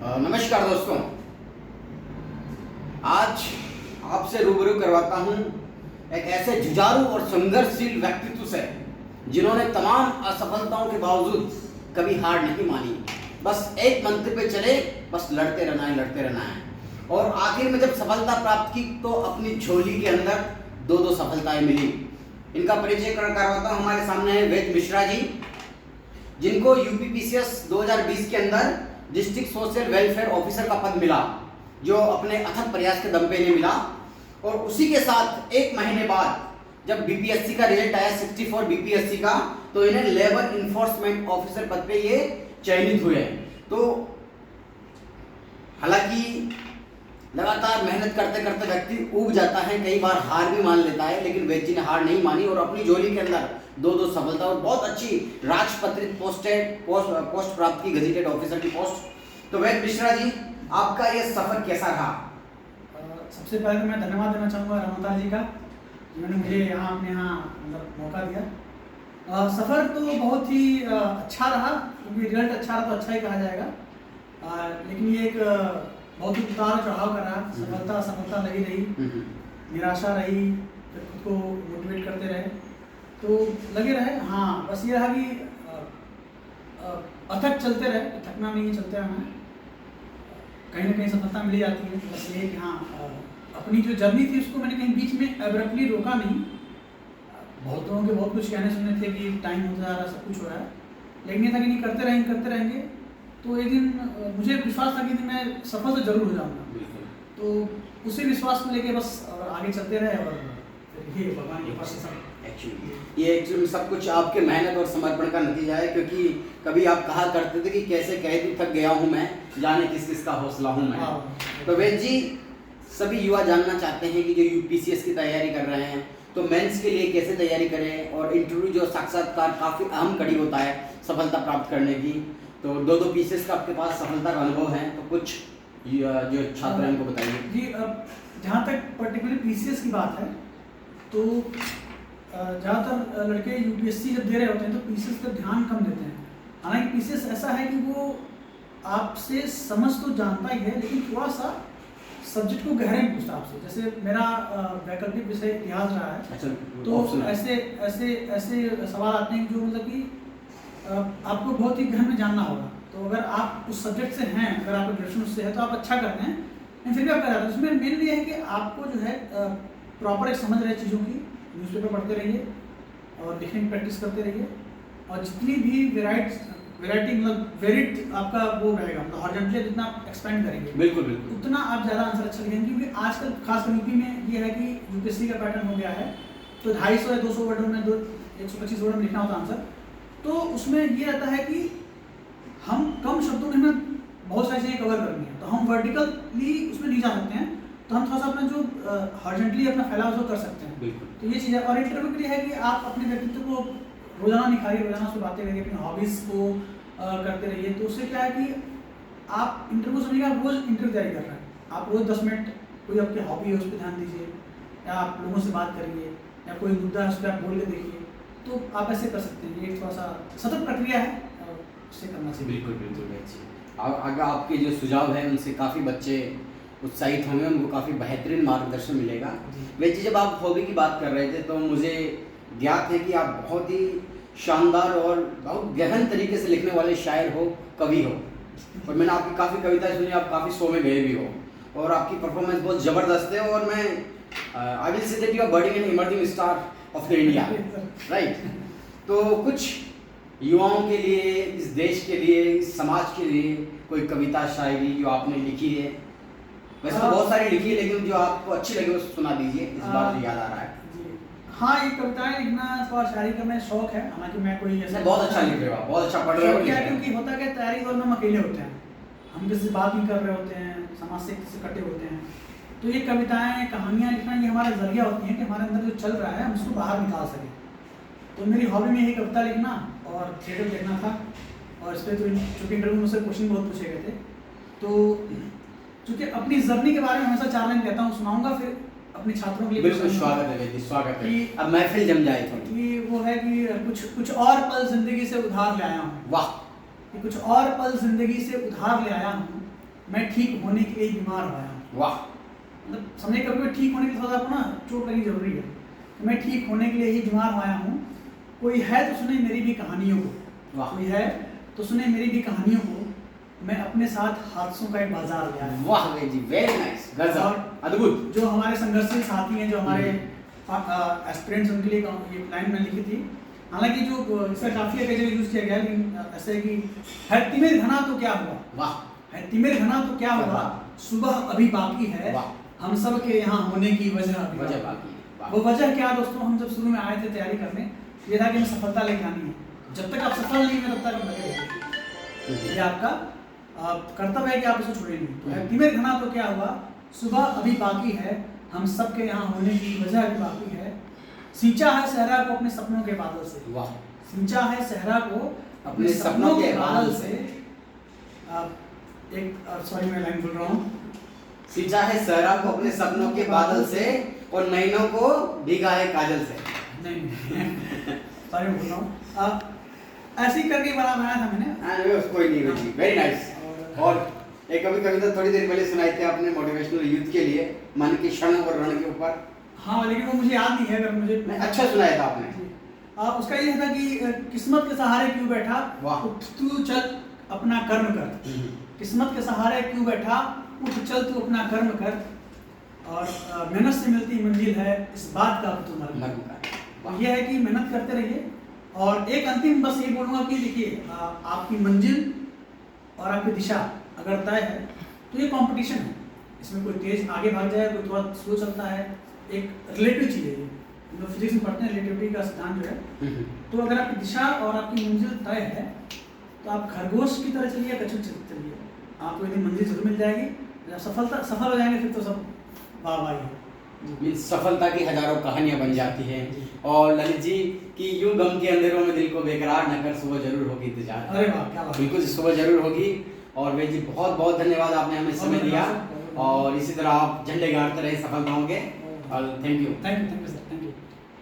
नमस्कार दोस्तों, आज आपसे रूबरू करवाता हूँ एक ऐसे जुझारू और संघर्षशील व्यक्तित्व से जिन्होंने तमाम असफलताओं के बावजूद कभी हार नहीं मानी। बस एक मंत्र पे चले, बस लड़ते रहना है। और आखिर में जब सफलता प्राप्त की तो अपनी झोली के अंदर दो सफलताएं मिली। इनका परिचय करवाता हूँ। हमारे सामने है वेद मिश्रा जी, जिनको यूपीपीसीएस 2020 के अंदर डिस्ट्रिक्ट सोशल वेलफेयर ऑफिसर का पद मिला, जो अपने अथक प्रयास के दम पे इन्हें मिला। और उसी के साथ एक महीने बाद जब बीपीएससी का रिजल्ट आया 64 बीपीएससी का, तो इन्हें लेबर इन्फोर्समेंट ऑफिसर पद पे ये चयनित हुए। तो हालांकि लगातार मेहनत करते करते व्यक्ति ऊब जाता है, कई बार हार भी मान लेता है, लेकिन वेद जी ने हार नहीं मानी और अपनी झोली के अंदर दो सफलता और बहुत अच्छी राजपत्रित पोस्ट प्राप्त की, गजेटेड ऑफिसर की पोस्ट। तो वेद मिश्रा जी, आपका ये सफर कैसा रहा? सबसे पहले तो मैं धन्यवाद देना चाहूँगा रमता जी का, जिन्होंने मुझे अपने यहाँ मौका दिया। सफ़र तो बहुत ही अच्छा रहा, क्योंकि रिजल्ट अच्छा रहा तो अच्छा ही कहा जाएगा। लेकिन ये एक बहुत ही उतार चढ़ाव का रहा। सफलता लगी रही, निराशा रही, फिर खुद को मोटिवेट करते रहे, तो लगे रहे। हाँ, बस ये रहा कि अथक चलते रहे, थकना नहीं, चलते रहना। कहीं ना कहीं सफलता मिल जाती है। बस ये कि हाँ, अपनी जो जर्नी थी उसको मैंने कहीं बीच में एब्रप्टली रोका नहीं। बहुत लोगों के बहुत कुछ कहने सुनने थे कि टाइम होता जा रहा है, सब कुछ हो रहा है, लेकिन ये था कि नहीं, करते रहेंगे। तो एक दिन मुझे विश्वास था कि मैं सफल तो जरूर हो जाऊँगा। तो उसी विश्वास को लेके बस आगे चलते रहे और ये भगवान के पास एक्चुअली सब कुछ आपके मेहनत और समर्पण का नतीजा है। क्योंकि कभी आप कहा करते थे कि कैसे कहती थक गया हूँ मैं, जाने किस का हौसला हूँ मैं। तो वेद जी, सभी युवा जानना चाहते हैं कि जो यूपीसीएस की तैयारी कर रहे हैं, तो मेंस के लिए कैसे तैयारी करें, और इंटरव्यू जो साक्षात्कार काफ़ी अहम कड़ी होता है सफलता प्राप्त करने की। तो दो पीसीएस का आपके पास सफलता का अनुभव है, तो कुछ जो छात्र हैं उनको बताइए जी। अब जहाँ तक पर्टिकुलर पीसीएस की बात है, तो ज़्यादातर लड़के यूपीएससी जब दे रहे होते हैं तो पीसीएस पर ध्यान कम देते हैं। हालांकि पीसीएस ऐसा है कि वो आपसे समझ तो जानता ही है, लेकिन थोड़ा सा सब्जेक्ट को गहरे में पूछता आपसे। जैसे मेरा वैकल्पिक विषय इतिहास रहा है। अच्छा, तो ऐसे सवाल आते हैं जो मतलब कि आपको बहुत ही गहन में जानना होगा। तो अगर आप उस सब्जेक्ट से हैं, अगर आपका ग्रेजुएशन उससे है, तो आप अच्छा करते हैं, लेकिन फिर भी आप कर जाते हैं। उसमें मेन ये है कि आपको जो है प्रॉपर एक समझ रहे चीज़ों की, न्यूज़पेपर पढ़ते रहिए और लिखने की प्रैक्टिस करते रहिए। और जितनी भी वेराइटी मतलब वेरिट आपका वो रहेगा, मतलब हॉरिजॉन्टली जितना आप एक्सपेंड करेंगे, बिल्कुल उतना आप ज़्यादा आंसर अच्छा लिखेंगे। क्योंकि आजकल खासकर यूपी में ये है कि यूपीएससी का पैटर्न हो गया है, तो 250 या 200 वर्डों में 125 वर्ड में लिखना होता आंसर। तो उसमें ये रहता है कि हम कम शब्दों में हमें बहुत सारी चीज़ें कवर करनी है, तो हम वर्टिकली उसमें नहीं जा सकते हैं, तो हम थोड़ा सा अपना जो हॉरिजॉन्टली अपना फैलाव उसको कर सकते हैं। तो ये चीज़ है। और इंटरव्यू के लिए है कि आप अपने व्यक्तित्व को रोजाना निखारिए, रोजाना उससे बातें करिए, अपनी हॉबीज़ को करते रहिए। तो उससे क्या है कि आप इंटरव्यू समझिए, आप रोज़ इंटरव्यू तैयारी कर रहे हैं, आप रोज़ 10 मिनट कोई आपकी हॉबी है उस पर ध्यान दीजिए, या आप लोगों से बात करिए, या कोई मुद्दा है उस पर आप बोल के देखिए। तो आप ऐसे कर सकते हैं। ये थोड़ा सा सतत प्रक्रिया है और उससे करना चाहिए। बिल्कुल अच्छी। अगर आपके जो सुझाव हैं उनसे काफ़ी बच्चे उत्साहित होंगे, उनको काफ़ी बेहतरीन मार्गदर्शन मिलेगा। वैसे जब आप हॉबी की बात कर रहे थे, तो मुझे ज्ञात है कि आप बहुत ही शानदार और बहुत गहन तरीके से लिखने वाले शायर हो, कवि हो, और मैंने आपकी काफ़ी कविताएं सुनी, आप काफ़ी शो में गए भी हो, और आपकी परफॉर्मेंस बहुत ज़बरदस्त है। और मैं I will say that you are budding an emerging star of the India, right? तो कुछ युवाओं के लिए, इस देश के लिए, इस समाज के लिए कोई कविता शायरी जो आपने लिखी है? वैसे तो बहुत सारी लिखी है, लेकिन जो आपको अच्छी लगे उसको सुना दीजिए, इस बार जो याद आ रहा है। हाँ, ये कविताएं लिखना और शायरी का मैं शौक है। हालांकि मैं कोई ऐसा बहुत अच्छा लिख रहे हो, बहुत अच्छा पढ़ रहे हो। क्या, क्योंकि होता क्या, तैयारी के दौरान हम अकेले होते हैं, हम किसी से बात नहीं कर रहे होते हैं, समाज से किसी कटे होते हैं। तो ये कविताएं, कहानियाँ लिखना, ये हमारा जरिया होती हैं कि हमारे अंदर जो चल रहा है हम उसको बाहर निकाल सकें। तो मेरी हॉबी में यही कविता लिखना और थिएटर देखना था। और इस पर तो चूँकि इंटरव्यू में से क्वेश्चन बहुत पूछे गए थे, तो चूँकि अपनी जर्नी के बारे में हमेशा 4 लाइन कहता हूँ, सुनाऊंगा, फिर अपने छात्रों के लिए। बिल्कुल, स्वागत है बेटी, स्वागत है। अब महफिल जम जाए थोड़ी। कि वो है कि कुछ और पल जिंदगी से उधार ले आया हूँ। वाह। कि कुछ और पल जिंदगी से उधार ले आया हूँ, मैं ठीक होने के लिए बीमार आया हूँ। वाह। मतलब समझे, कभी ठीक होने के लिए थोड़ा सा ना चोट लगनी जरूरी है। तो मैं ठीक होने के लिए ही बीमार आया हूँ, कोई है तो सुने मेरी भी कहानियों को। वाह। कोई है तो सुने मेरी भी कहानियों को, मैं अपने साथ हादसों का एक बाजार ले आया। वाह भाई जी, वेरी नाइस, गजब, अद्भुत। जो हमारे संघर्षशील साथी हैं, जो हमारे एस्पिरेंट्स, उनके लिए ये लाइन मैंने लिखी थी। हालांकि जो इसका काफ़ी जगह यूज़ किया गया, लेकिन ऐसे कि है तिमिर घना तो क्या हुआ, वाह। है तिमिर घना तो क्या हुआ, सुबह अभी बाकी है, वाह। हम सब के यहाँ होने की वजह अभी वजह बाकी है। वाह। वो वजह क्या दोस्तों, हम जब शुरू में आए थे तैयारी करने, ये था कि हमें सफलता लेके आनी है। जब तक आप सफल नहीं हैं तब तक लगे रहिए। ये आपका कर्तव्य है कि आप उसको छोड़े नहीं। तो है तिमिर घना तो क्या हुआ, सुबह अभी बाकी है, हम सब के यहाँ होने की वजह अभी बाकी है, सींचा है सहरा को अपने सपनों के बादल से। वाह। सींचा है सहरा को अपने सपनों के बादल से। सॉरी मैं लाइन बोल रहा हूँ। सींचा है सहरा को अपने सपनों के बादल से, और नैनों को भीगा है काजल से। नहीं सॉरी बोल रहा हूँ। ऐसे ही करके बना बनाया था मैंने। कोई नहीं बची, वेरी नाइस। और एक कभी कविता थोड़ी देर पहले सुनाई थी आपने मोटिवेशनल यूथ के लिए, मन की क्षण और रण के ऊपर। हाँ, लेकिन वो मुझे याद नहीं है, अगर मुझे अच्छा सुनाया था आपने। उसका ये था कि किस्मत के सहारे क्यों बैठा, उठ तू चल अपना कर्म कर। किस्मत के सहारे क्यों बैठा, उठ चल तू अपना कर्म कर, और मेहनत से मिलती मंजिल है, इस बात का अब तू मर्म कर। ये है कि मेहनत करते रहिए। और एक अंतिम बस ये बोलूँगा कि देखिए, आपकी मंजिल और आपकी दिशा अगर तय है तो ये कंपटीशन है। इसमें कोई तेज आगे भाग जाए, कोई थोड़ा स्लो चलता है, एक रिलेटिव चीज़ है ये। हम लोग फिजिक्स में पढ़ते हैं रिलेटिविटी का सिद्धांत जो है। तो अगर आपकी दिशा और आपकी मंजिल तय है तो आप खरगोश की तरह चलिए, कछुआ चलिए, आपको यदि मंजिल जरूर मिल जाएगी। जब सफल हो जाएंगे फिर तो सब वाह वाह है। सफलता की हजारों कहानियां बन जाती हैं। और ललित जी की यूं गम के अंधेरों में दिल को बेकरार न कर, सुबह जरूर होगी इंतजार। अरे वाह, क्या बात। बिल्कुल सुबह जरूर होगी। और वे जी बहुत बहुत धन्यवाद, आपने हमें समय दिया, और इसी तरह आप झंडे गाड़ते रहे सफलताओं के। और थैंक यू सर।